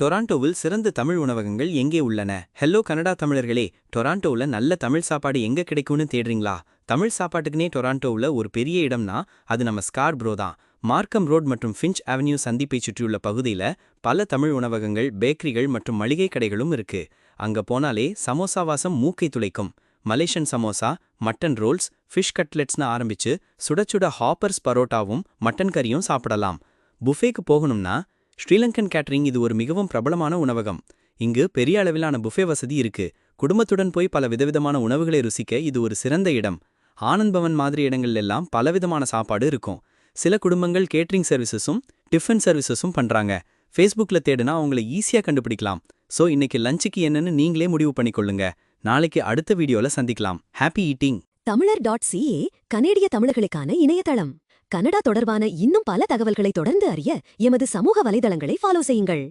டொராண்டோவில் சிறந்த தமிழ் உணவகங்கள் எங்கே உள்ளன? ஹலோ கனடா தமிழர்களே, டொராண்டோவில் நல்ல தமிழ் சாப்பாடு எங்கே கிடைக்கும்னு தேடுறீங்களா? தமிழ் சாப்பாட்டுக்குனே டொராண்டோவில் ஒரு பெரிய இடம்னா அது நம்ம ஸ்கார்ப்ரோ தான். மார்க்கம் ரோட் மற்றும் ஃபின்ச் அவென்யூ சந்திப்பை சுற்றியுள்ள பகுதியில் பல தமிழ் உணவகங்கள், பேக்கரிகள் மற்றும் மளிகை கடைகளும் இருக்கு. அங்க போனாலே சமோசா வாசம் மூக்கை துளைக்கும். Malaysian samosa, mutton rolls, fish கட்லெட்ஸ்னு ஆரம்பிச்சு சுட சுட ஹாப்பர்ஸ் பரோட்டாவும் மட்டன் கறியும் சாப்பிடலாம். புஃபேக்கு போகணும்னா ஸ்ரீலங்கன் கேட்டரிங் இது ஒரு மிகவும் பிரபலமான உணவகம். இங்கு பெரிய அளவிலான புஃபே வசதி இருக்கு. குடும்பத்துடன் போய் பல விதவிதமான உணவுகளை ருசிக்க இது ஒரு சிறந்த இடம். ஆனந்த் பவன் மாதிரி இடங்கள்ல எல்லாம் பலவிதமான சாப்பாடு இருக்கும். சில குடும்பங்கள் கேட்டரிங் சர்வீசஸும் டிஃபன் சர்வீசஸும் பண்றாங்க. ஃபேஸ்புக்கில் தேடுனா அவங்கள ஈஸியாக கண்டுபிடிக்கலாம். ஸோ இன்னைக்கு லஞ்சுக்கு என்னன்னு நீங்களே முடிவு பண்ணிக்கொள்ளுங்க. நாளைக்கு அடுத்த வீடியோல சந்திக்கலாம். Happy eating. தமிழர்.ca கனேடிய தமிழர்களுக்கான இணையதளம். கனடா தொடர்பான இன்னும் பல தகவல்களை தொடர்ந்து அறிய எமது சமூக வலைதளங்களை ஃபாலோ செய்யுங்கள்.